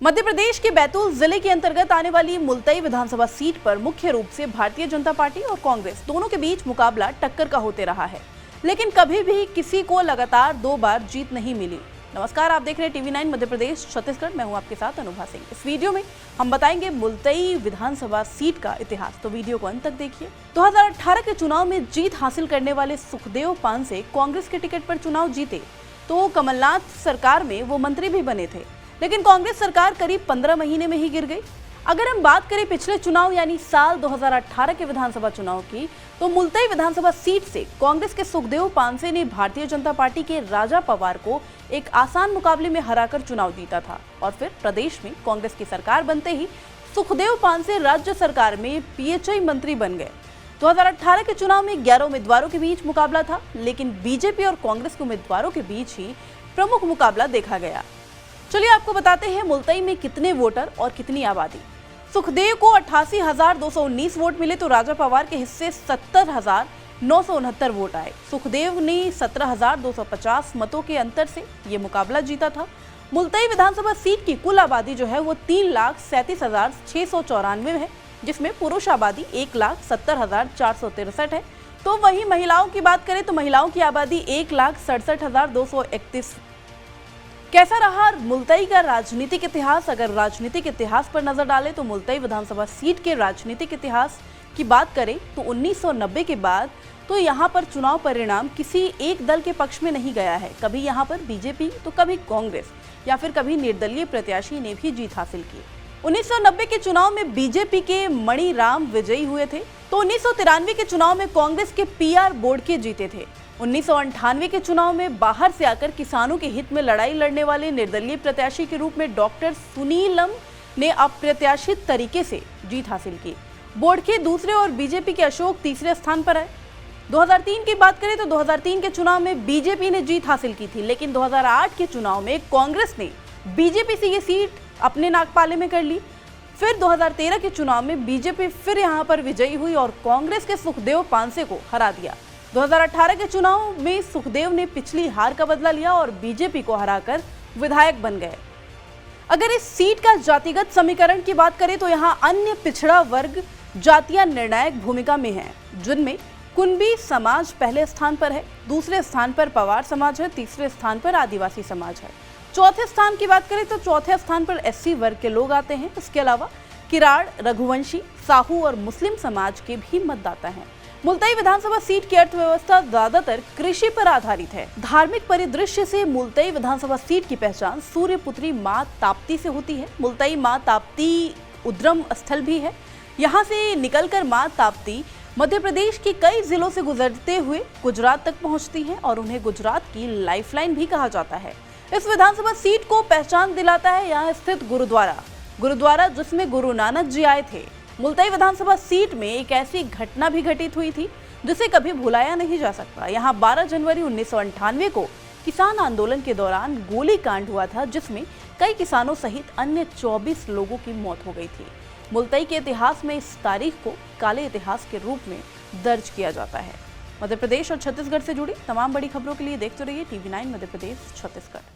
मध्य प्रदेश के बैतूल जिले के अंतर्गत आने वाली मुलताई विधानसभा सीट पर मुख्य रूप से भारतीय जनता पार्टी और कांग्रेस दोनों के बीच मुकाबला टक्कर का होते रहा है, लेकिन कभी भी किसी को लगातार 2 बार जीत नहीं मिली। नमस्कार, आप देख रहे हैं टीवी 9 मध्य प्रदेश छत्तीसगढ़। मैं हूं आपके साथ अनुभा सिंह। इस वीडियो में हम बताएंगे मुलताई विधानसभा सीट का इतिहास, तो वीडियो को अंत तक देखिए। 2018 के चुनाव में जीत हासिल करने वाले सुखदेव पांसे कांग्रेस के टिकट पर चुनाव जीते तो कमलनाथ सरकार में वो मंत्री भी बने थे, लेकिन कांग्रेस सरकार करीब 15 महीने में ही गिर गई। अगर हम बात करें पिछले चुनाव यानी साल 2018 के विधानसभा चुनाव की, तो मुलताई विधानसभा सीट से कांग्रेस के सुखदेव पांसे ने भारतीय जनता पार्टी के राजा पवार को एक आसान मुकाबले में हराकर चुनाव जीता था और फिर प्रदेश में कांग्रेस की सरकार बनते ही सुखदेव पांसे राज्य सरकार में पीएचई मंत्री बन गए। 2018 के चुनाव में 11 उम्मीदवारों के बीच मुकाबला था, लेकिन बीजेपी और कांग्रेस के उम्मीदवारों के बीच ही प्रमुख मुकाबला देखा गया। चलिए आपको बताते हैं मुलताई में कितने वोटर और कितनी आबादी। सुखदेव को 88,219 वोट मिले तो राजा पवार के हिस्से 70,969 वोट आए। सुखदेव ने 17,250 मतों के अंतर से ये मुकाबला जीता था। मुलताई विधानसभा सीट की कुल आबादी जो है वो 3,37,694 है, जिसमें पुरुष आबादी 1,70,463 है। तो वहीं महिलाओं की बात करें तो महिलाओं की आबादी 1,67,231। कैसा रहा मुलताई का राजनीतिक इतिहास? अगर राजनीतिक इतिहास पर नजर डालें तो मुलताई विधानसभा सीट के राजनीतिक इतिहास की बात करें तो 1990 के बाद तो यहाँ पर चुनाव परिणाम किसी एक दल के पक्ष में नहीं गया है। कभी यहाँ पर बीजेपी तो कभी कांग्रेस या फिर कभी निर्दलीय प्रत्याशी ने भी जीत हासिल की। 1990 के चुनाव में बीजेपी के मणिराम विजयी हुए थे, तो 1993 के चुनाव में कांग्रेस के पीआर बोडके जीते थे। 1998 के चुनाव में बाहर से आकर किसानों के हित में लड़ाई लड़ने वाले निर्दलीय प्रत्याशी के रूप में डॉक्टर सुनीलम ने अप्रत्याशित तरीके से जीत हासिल की। बोडके दूसरे और बीजेपी के अशोक तीसरे स्थान पर आए। 2003 की बात करें तो 2003 के चुनाव में बीजेपी ने जीत हासिल की थी, लेकिन 2008 के चुनाव में कांग्रेस ने बीजेपी से ये सीट अपने नागपाले में कर ली। फिर 2013 के चुनाव में बीजेपी फिर यहाँ पर विजयी हुई और कांग्रेस के सुखदेव पांसे को हरा दिया। 2018 के चुनाव में सुखदेव ने पिछली हार का बदला लिया और बीजेपी को हराकर विधायक बन गए। अगर इस सीट का जातिगत समीकरण की बात करें तो यहाँ अन्य पिछड़ा वर्ग जातियां निर्णायक भूमिका में हैं, जिनमें कुंबी समाज पहले स्थान पर है, दूसरे स्थान पर पवार समाज है, तीसरे स्थान पर आदिवासी समाज है। चौथे स्थान की बात करें तो चौथे स्थान पर एससी वर्ग के लोग आते हैं। इसके अलावा किराड़, रघुवंशी, साहू और मुस्लिम समाज के भी मतदाता हैं। मुलताई विधानसभा सीट की अर्थव्यवस्था ज्यादातर कृषि पर आधारित है। धार्मिक परिदृश्य से मुलताई विधानसभा सीट की पहचान सूर्यपुत्री मां ताप्ती से होती है। मुलताई मां ताप्ती उद्गम स्थल भी है। यहाँ से निकलकर मां ताप्ती मध्य प्रदेश के कई जिलों से गुजरते हुए गुजरात तक पहुँचती है और उन्हें गुजरात की लाइफलाइन भी कहा जाता है। इस विधानसभा सीट को पहचान दिलाता है यहाँ स्थित गुरुद्वारा जिसमें गुरु नानक जी आए थे। मुलताई विधानसभा सीट में एक ऐसी घटना भी घटित हुई थी जिसे कभी भुलाया नहीं जा सकता। यहाँ 12 जनवरी 1998 को किसान आंदोलन के दौरान गोलीकांड हुआ था, जिसमें कई किसानों सहित अन्य 24 लोगों की मौत हो गई थी। मुलताई के इतिहास में इस तारीख को काले इतिहास के रूप में दर्ज किया जाता है। मध्य प्रदेश और छत्तीसगढ़ से जुड़ी तमाम बड़ी खबरों के लिए देखते रहिए टीवी 9 मध्य प्रदेश छत्तीसगढ़।